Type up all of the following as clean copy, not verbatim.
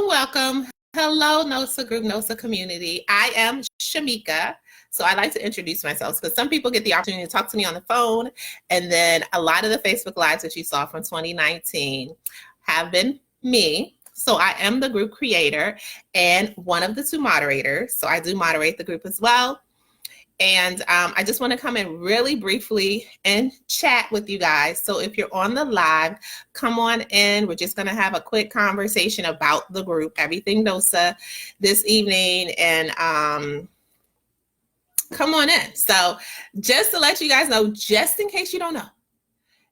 Welcome. Hello, NOSA Group, NOSA Community. I am Shamika. So I like to introduce myself because some people get the opportunity to talk to me on the phone. And then a lot of the Facebook Lives that you saw from 2019 have been me. So I am the group creator and one of the two moderators. So I do moderate the group as well. And I just want to come in really briefly and chat with you guys. So if you're on the live, come on in. We're just going to have a quick conversation about the group, Everything NOSA, this evening. And come on in. So just to let you guys know, just in case you don't know,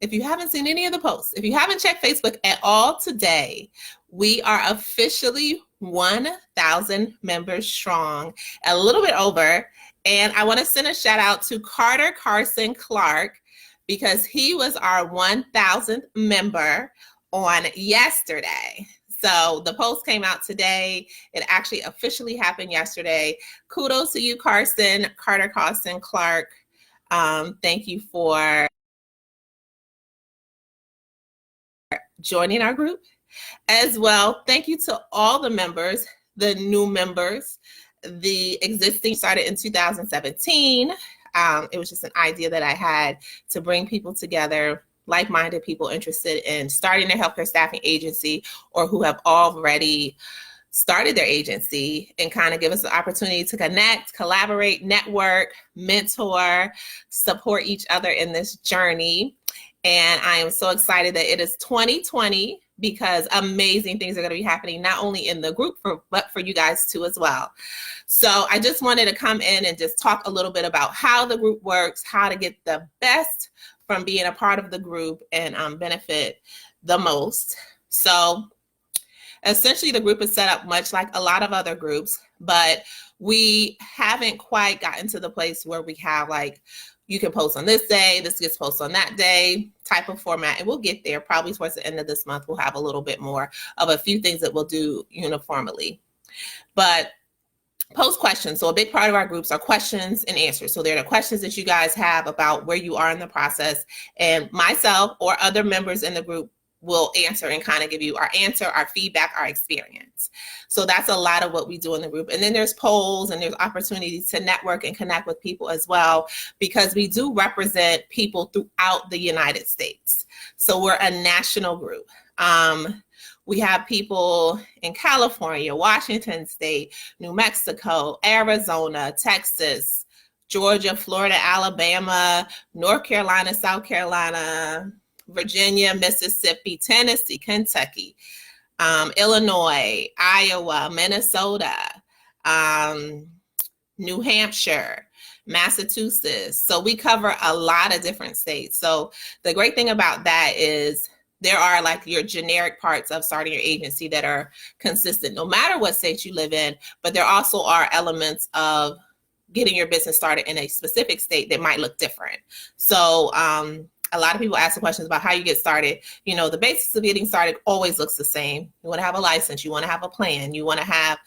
if you haven't seen any of the posts, if you haven't checked Facebook at all today, we are officially 1,000 members strong, a little bit over. And I want to send a shout out to Carter Carson Clark because he was our 1,000th member on yesterday. So the post came out today. It actually officially happened yesterday. Kudos to you, Carson, Carter Carson Clark. Thank you for joining our group as well. Thank you to all the members, the new members. The existing started in 2017. It was just an idea that I had to bring people together, like-minded people interested in starting their healthcare staffing agency or who have already started their agency, and kind of give us the opportunity to connect, collaborate, network, mentor, support each other in this journey. And I am so excited that it is 2020 because amazing things are going to be happening, not only in the group, but for you guys too as well. So I just wanted to come in and just talk a little bit about how the group works, how to get the best from being a part of the group and benefit the most. So essentially the group is set up much like a lot of other groups, but we haven't quite gotten to the place where we have like, you can post on this day, this gets posted on that day type of format. And we'll get there probably towards the end of this month. We'll have a little bit more of a few things that we'll do uniformly. But post questions. So a big part of our groups are questions and answers. So they're the questions that you guys have about where you are in the process. And myself or other members in the group will answer and kind of give you our answer, our feedback, our experience. So that's a lot of what we do in the group. And then there's polls and there's opportunities to network and connect with people as well, because we do represent people throughout the United States. So we're a national group. We have people in California, Washington State, New Mexico, Arizona, Texas, Georgia, Florida, Alabama, North Carolina, South Carolina, Virginia, Mississippi, Tennessee, Kentucky, Illinois, Iowa, Minnesota, New Hampshire, Massachusetts. So we cover a lot of different states. So the great thing about that is there are like your generic parts of starting your agency that are consistent no matter what state you live in, but there also are elements of getting your business started in a specific state that might look different. So a lot of people ask the questions about how you get started. You know, the basics of getting started always looks the same. You want to have a license. You want to have a plan. You want to have,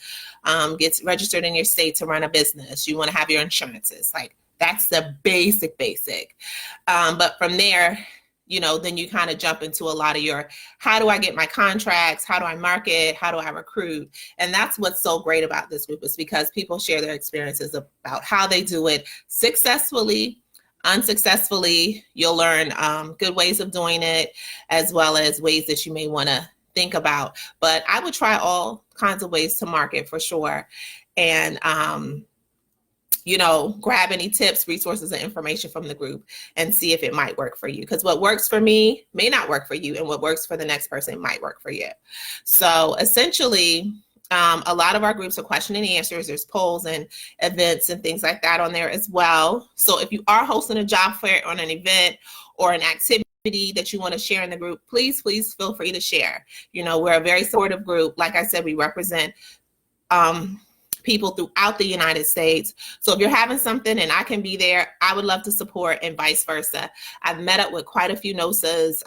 get registered in your state to run a business. You want to have your insurances. Like that's the basic. But from there, you know, then you kind of jump into a lot of your, how do I get my contracts? How do I market? How do I recruit? And that's what's so great about this group is because people share their experiences about how they do it successfully, unsuccessfully. You'll learn good ways of doing it, as well as ways that you may want to think about. But I would try all kinds of ways to market for sure. And, you know, grab any tips, resources, and information from the group and see if it might work for you. Because what works for me may not work for you, and what works for the next person might work for you. So essentially, a lot of our groups are question and answers. There's polls and events and things like that on there as well. So if you are hosting a job fair on an event or an activity that you want to share in the group, please feel free to share. You know, we're a very supportive group. Like I said, we represent people throughout the United States. So if you're having something and I can be there, I would love to support, and vice versa. I've met up with quite a few NOSAs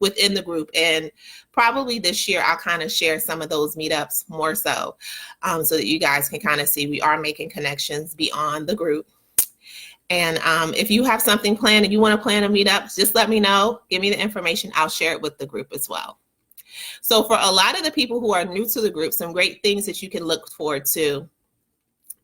within the group, and probably this year I'll kind of share some of those meetups more so that you guys can kind of see we are making connections beyond the group. And if you have something planned and you want to plan a meetup, just let me know. Give me the information. I'll share it with the group as well. So for a lot of the people who are new to the group, some great things that you can look forward to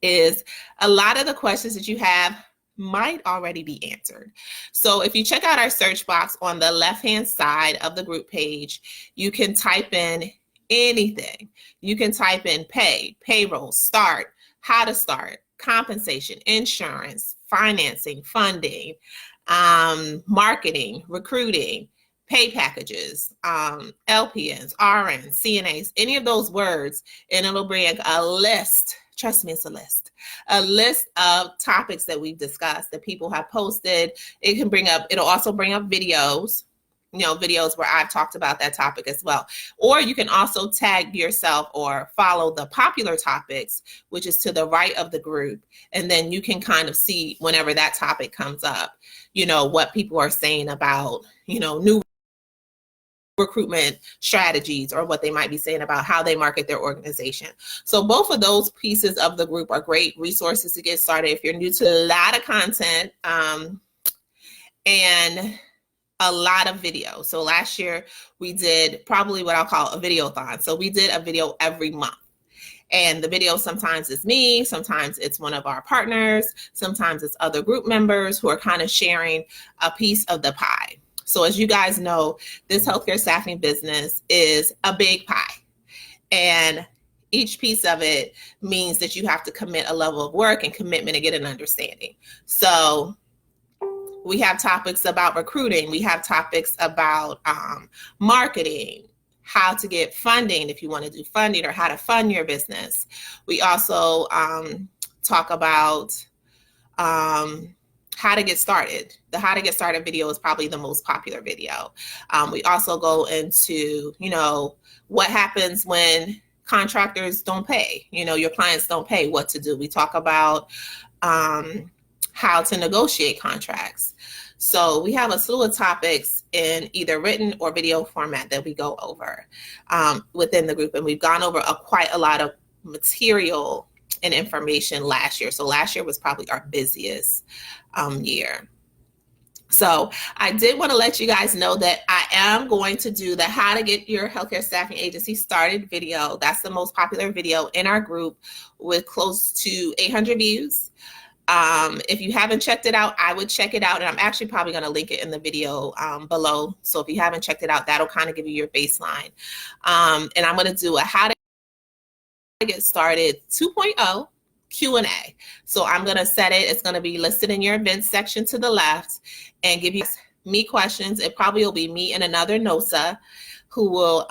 is a lot of the questions that you have might already be answered. So if you check out our search box on the left-hand side of the group page, you can type in anything. You can type in pay, payroll, start, how to start, compensation, insurance, financing, funding, marketing, recruiting, pay packages, LPNs, RNs, CNAs, any of those words, and it'll bring a list. Trust me, it's a list of topics that we've discussed that people have posted. It'll also bring up videos, videos where I've talked about that topic as well. Or you can also tag yourself or follow the popular topics, which is to the right of the group. And then you can kind of see whenever that topic comes up, what people are saying about, new recruitment strategies, or what they might be saying about how they market their organization. So both of those pieces of the group are great resources to get started if you're new to a lot of content and a lot of video. So last year we did probably what I'll call a videothon. So we did a video every month. And the video sometimes is me, sometimes it's one of our partners, sometimes it's other group members who are kind of sharing a piece of the pie. So as you guys know, this healthcare staffing business is a big pie. And each piece of it means that you have to commit a level of work and commitment to get an understanding. So we have topics about recruiting. We have topics about marketing, how to get funding if you want to do funding, or how to fund your business. We also talk about how to get started. The how to get started video is probably the most popular video. We also go into, what happens when contractors don't pay, your clients don't pay, what to do. We talk about how to negotiate contracts. So we have a slew of topics in either written or video format that we go over within the group. And we've gone over quite a lot of material and information last year. So last year was probably our busiest year. So I did want to let you guys know that I am going to do the how to get your healthcare staffing agency started video. That's the most popular video in our group with close to 800 views. If you haven't checked it out, I would check it out. And I'm actually probably going to link it in the video below. So if you haven't checked it out, that'll kind of give you your baseline. And I'm going to do a how to get started 2.0 Q&A. So I'm going to set it. It's going to be listed in your events section to the left and give you me questions. It probably will be me and another NOSA who will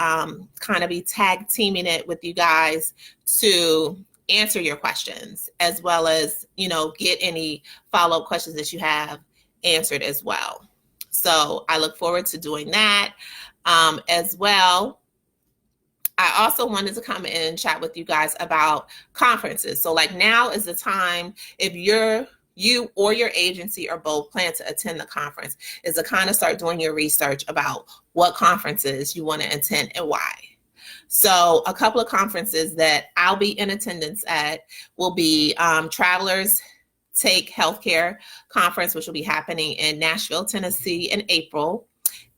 kind of be tag teaming it with you guys to answer your questions, as well as, get any follow-up questions that you have answered as well. So I look forward to doing that as well. I also wanted to come in and chat with you guys about conferences. So like now is the time, if you or your agency or both plan to attend the conference, is to kind of start doing your research about what conferences you want to attend and why. So a couple of conferences that I'll be in attendance at will be Travelers Take Healthcare Conference, which will be happening in Nashville, Tennessee in April.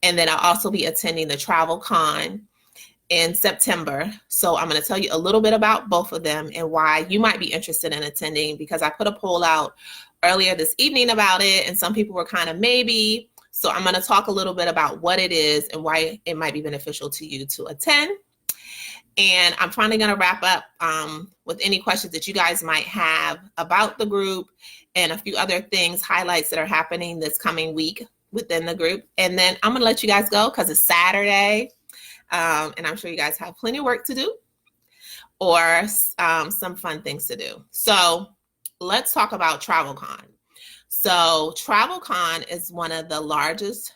And then I'll also be attending the Travel Con in September. So I'm going to tell you a little bit about both of them and why you might be interested in attending, because I put a poll out earlier this evening about it and some people were kind of maybe. So I'm going to talk a little bit about what it is and why it might be beneficial to you to attend. And I'm finally going to wrap up with any questions that you guys might have about the group and a few other things, highlights that are happening this coming week within the group. And then I'm going to let you guys go because it's Saturday. And I'm sure you guys have plenty of work to do or some fun things to do. So let's talk about TravelCon. So TravelCon is one of the largest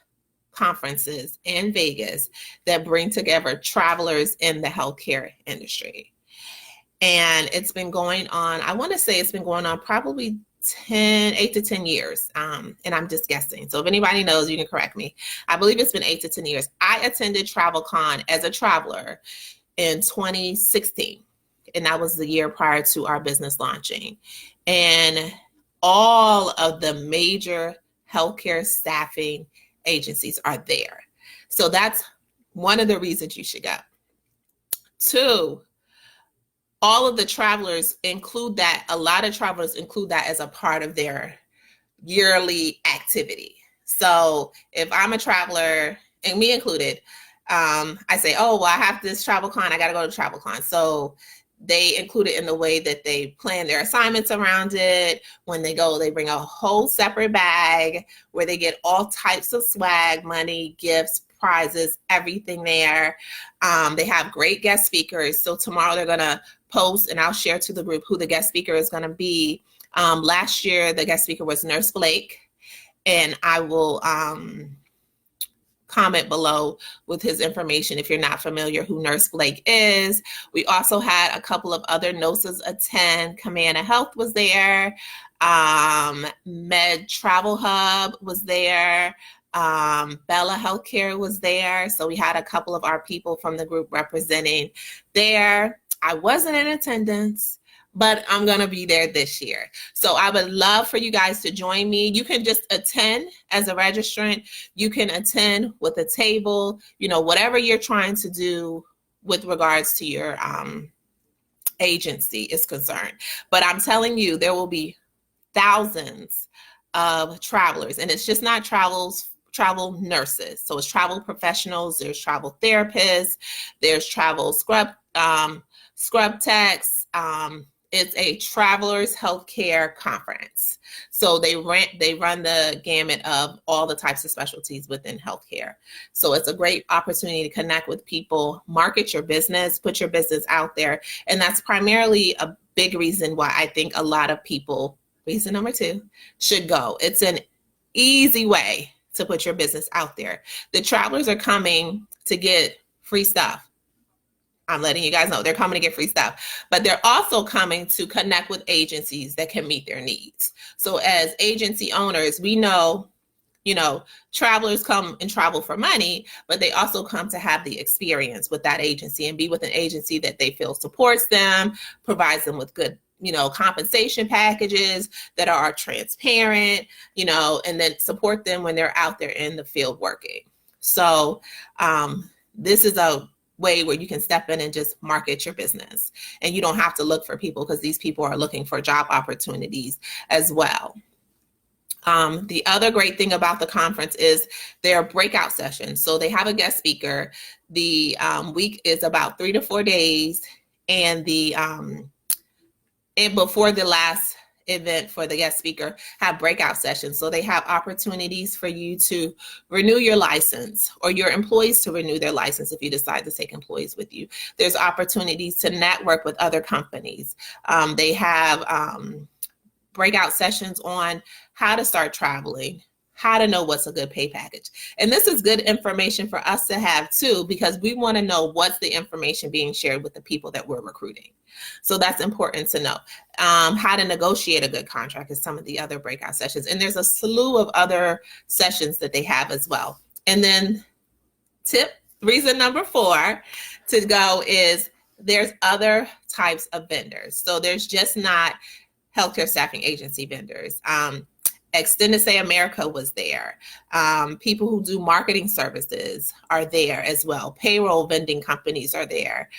conferences in Vegas that bring together travelers in the healthcare industry. And it's been going on, I want to say it's been going on probably 8 to 10 years. And I'm just guessing. So if anybody knows, you can correct me. I believe it's been 8 to 10 years. I attended TravelCon as a traveler in 2016. And that was the year prior to our business launching. And all of the major healthcare staffing agencies are there. So that's one of the reasons you should go. 2, all of the travelers include that. A lot of travelers include that as a part of their yearly activity. So if I'm a traveler, and me included, I say, oh, well, I have this TravelCon, I got to go to TravelCon. So they include it in the way that they plan their assignments around it. When they go, they bring a whole separate bag where they get all types of swag, money, gifts, prizes, everything there. They have great guest speakers. So tomorrow they're going to post, and I'll share to the group who the guest speaker is going to be. Last year, the guest speaker was Nurse Blake, and I will comment below with his information if you're not familiar who Nurse Blake is. We also had a couple of other NOSAs attend. Command Health was there. Med Travel Hub was there. Bella Healthcare was there. So we had a couple of our people from the group representing there. I wasn't in attendance, but I'm going to be there this year. So I would love for you guys to join me. You can just attend as a registrant. You can attend with a table, whatever you're trying to do with regards to your agency is concerned. But I'm telling you, there will be thousands of travelers, and it's just not travel nurses. So it's travel professionals, there's travel therapists, there's travel scrub techs. It's a travelers healthcare conference. So they run the gamut of all the types of specialties within healthcare. So it's a great opportunity to connect with people, market your business, put your business out there. And that's primarily a big reason why I think a lot of people, reason number 2, should go. It's an easy way to put your business out there. The travelers are coming to get free stuff. I'm letting you guys know they're coming to get free stuff, but they're also coming to connect with agencies that can meet their needs. So as agency owners, we know, travelers come and travel for money, but they also come to have the experience with that agency and be with an agency that they feel supports them, provides them with good, compensation packages that are transparent, and then support them when they're out there in the field working. So this is a way where you can step in and just market your business, and you don't have to look for people because these people are looking for job opportunities as well. The other great thing about the conference is their breakout sessions. So they have a guest speaker. The week is about 3 to 4 days, and and before the last event for the guest speaker have breakout sessions. So they have opportunities for you to renew your license, or your employees to renew their license if you decide to take employees with you. There's opportunities to network with other companies. They have breakout sessions on how to start traveling, how to know what's a good pay package. And this is good information for us to have too, because we want to know what's the information being shared with the people that we're recruiting. So that's important to know. How to negotiate a good contract is some of the other breakout sessions. And there's a slew of other sessions that they have as well. And then reason number 4 to go is there's other types of vendors. So there's just not healthcare staffing agency vendors. Extended Stay America was there. People who do marketing services are there as well. Payroll vending companies are there.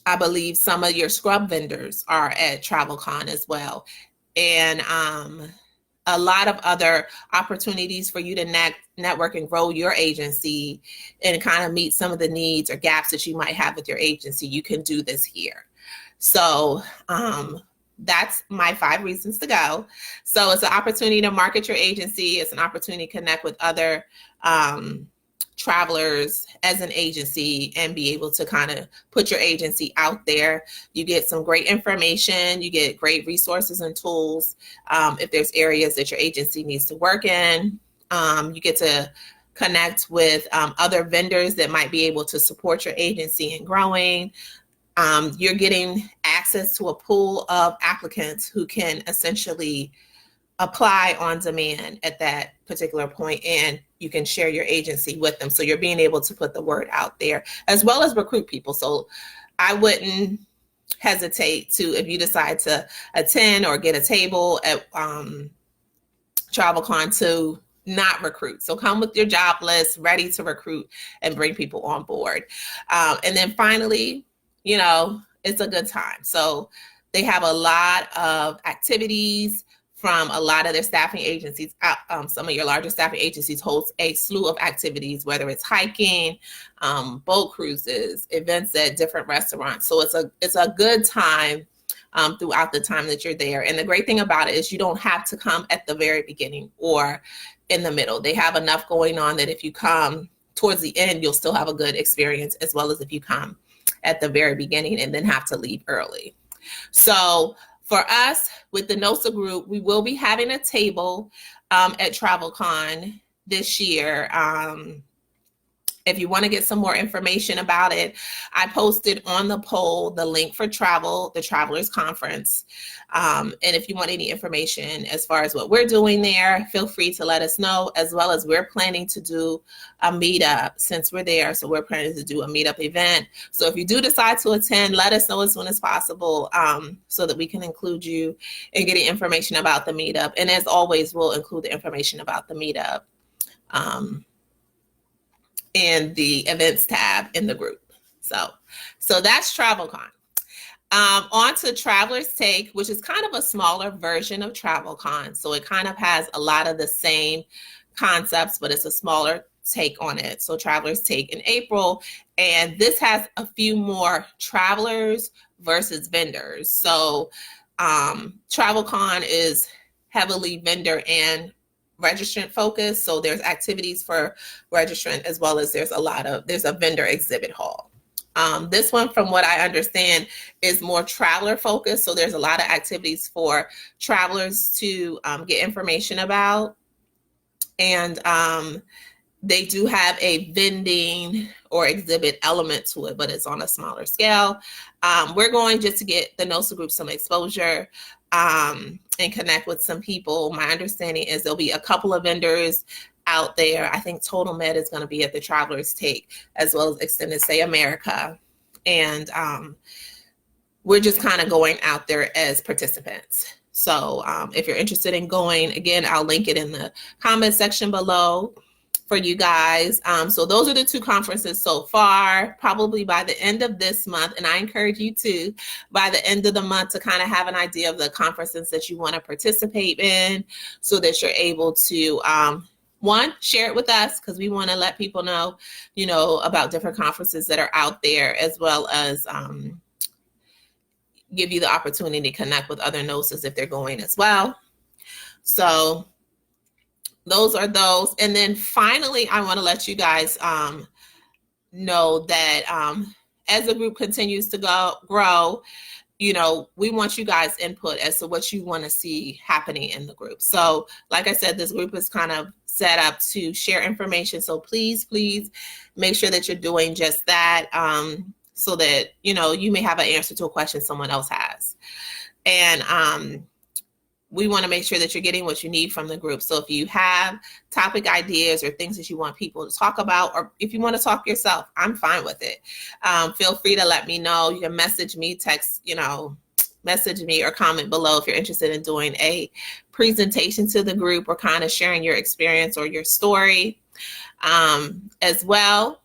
I believe some of your scrub vendors are at TravelCon as well. And a lot of other opportunities for you to network and grow your agency and kind of meet some of the needs or gaps that you might have with your agency. You can do this here. So that's my 5 reasons to go. So it's an opportunity to market your agency. It's an opportunity to connect with other travelers as an agency and be able to kind of put your agency out there. You get some great information. You get great resources and tools. If there's areas that your agency needs to work in, you get to connect with other vendors that might be able to support your agency in growing. You're getting access to a pool of applicants who can essentially apply on demand at that particular point, and you can share your agency with them. So you're being able to put the word out there as well as recruit people. So I wouldn't hesitate to, if you decide to attend or get a table at TravelCon, to not recruit. So come with your job list, ready to recruit and bring people on board. And then finally, you know, it's a good time. So they have a lot of activities from a lot of their staffing agencies. Some of your larger staffing agencies host a slew of activities, whether it's hiking, boat cruises, events at different restaurants. So it's a good time throughout the time that you're there. And the great thing about it is you don't have to come at the very beginning or in the middle. They have enough going on that if you come towards the end, you'll still have a good experience, as well as if you come at the very beginning and then have to leave early. So for us with the NOSA group, we will be having a table at TravelCon this year. If you want to get some more information about it, I posted on the poll the link for the Travelers Conference. And if you want any information as far as what we're doing there, feel free to let us know, as well as we're planning to do a meetup since we're there. So we're planning to do a meetup event. So if you do decide to attend, let us know as soon as possible so that we can include you in getting information about the meetup. And as always, we'll include the information about the meetup in the events tab in the group. So that's TravelCon. On to Travelers Take, which is kind of a smaller version of TravelCon. So it kind of has a lot of the same concepts, but it's a smaller take on it. So Travelers Take in April, and this has a few more travelers versus vendors. So TravelCon is heavily vendor and registrant focused. So there's activities for registrant, as well as there's a vendor exhibit hall. This one, from what I understand, is more traveler focused. So there's a lot of activities for travelers to get information about. And they do have a vending or exhibit element to it, but it's on a smaller scale. We're going just to get the NOSA group some exposure and connect with some people. My understanding is there'll be a couple of vendors out there. I think Total Med is going to be at the Travelers Take, as well as Extended Stay America. And we're just kind of going out there as participants. So if you're interested in going, again, I'll link it in the comment section below for you guys. So those are the two conferences so far. Probably by the end of this month, and I encourage you to, by the end of the month, to kind of have an idea of the conferences that you want to participate in, so that you're able to one, share it with us, because we want to let people know, you know, about different conferences that are out there, as well as give you the opportunity to connect with other NOSAs if they're going as well. So those are those. And then finally, I want to let you guys know that as the group continues to grow, you know, we want you guys' input as to what you want to see happening in the group. So like I said, this group is kind of set up to share information. So please make sure that you're doing just that, so that, you know, you may have an answer to a question someone else has. And we want to make sure that you're getting what you need from the group. So if you have topic ideas or things that you want people to talk about, or if you want to talk yourself, I'm fine with it. Feel free to let me know. You can message me, text, you know, message me or comment below if you're interested in doing a presentation to the group, or kind of sharing your experience or your story as well.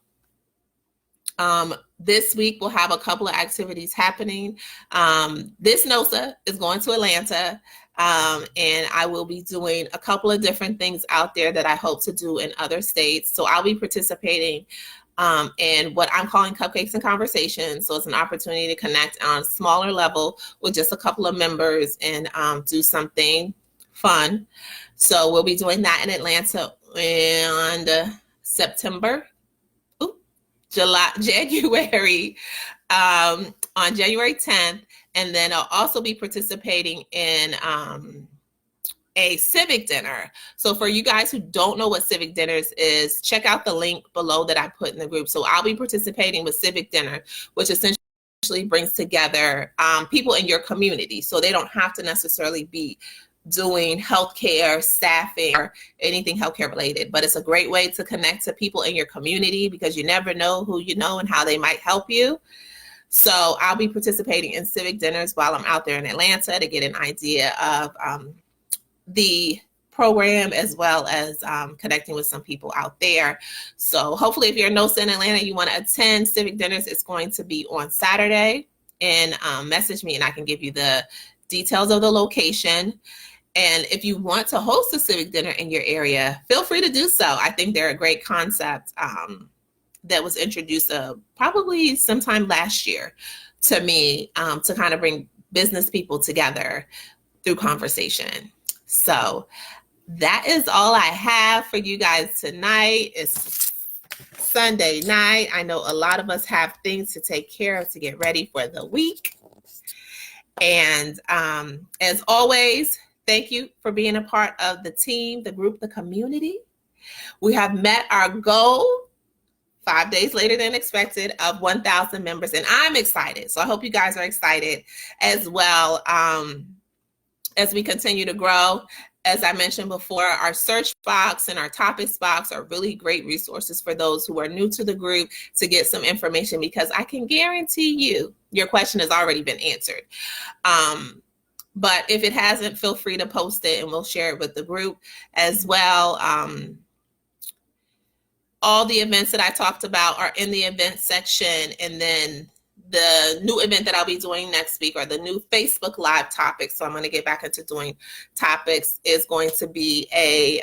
This week we'll have a couple of activities happening. This NOSA is going to Atlanta. And I will be doing a couple of different things out there that I hope to do in other states. So I'll be participating in what I'm calling Cupcakes and Conversations. So it's an opportunity to connect on a smaller level with just a couple of members and do something fun. So we'll be doing that in Atlanta in January, on January 10th. And then I'll also be participating in a civic dinner. So for you guys who don't know what civic dinners is, check out the link below that I put in the group. So I'll be participating with civic dinner, which essentially brings together people in your community. So they don't have to necessarily be doing healthcare, staffing, or anything healthcare related, but it's a great way to connect to people in your community, because you never know who you know and how they might help you. So I'll be participating in civic dinners while I'm out there in Atlanta to get an idea of the program, as well as connecting with some people out there. So hopefully if you're in NOSA in Atlanta, you want to attend Civic Dinners, it's going to be on Saturday. And message me and I can give you the details of the location. And if you want to host a civic dinner in your area, feel free to do so. I think they're a great concept that was introduced probably sometime last year to me to kind of bring business people together through conversation. So that is all I have for you guys tonight. It's Sunday night. I know a lot of us have things to take care of to get ready for the week. And as always, thank you for being a part of the team, the group, the community. We have met our goal 5 days later than expected of 1,000 members, and I'm excited. So I hope you guys are excited as well as we continue to grow. As I mentioned before, our search box and our topics box are really great resources for those who are new to the group to get some information, because I can guarantee you your question has already been answered. But if it hasn't, feel free to post it and we'll share it with the group as well. All the events that I talked about are in the event section, and then the new event that I'll be doing next week, or the new Facebook Live topics, so I'm going to get back into doing topics, is going to be a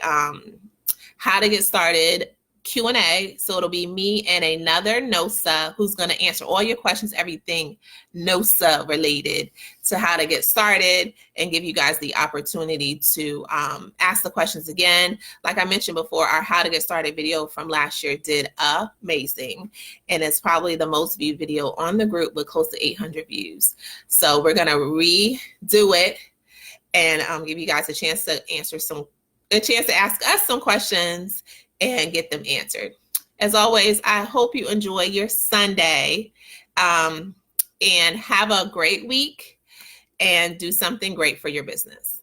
how to get started Q&A. So it'll be me and another NOSA who's going to answer all your questions, everything NOSA related to how to get started, and give you guys the opportunity to ask the questions again. Like I mentioned before, our how to get started video from last year did amazing, and it's probably the most viewed video on the group with close to 800 views. So we're going to redo it and give you guys a chance to ask us some questions and get them answered. As always, I hope you enjoy your Sunday and have a great week and do something great for your business.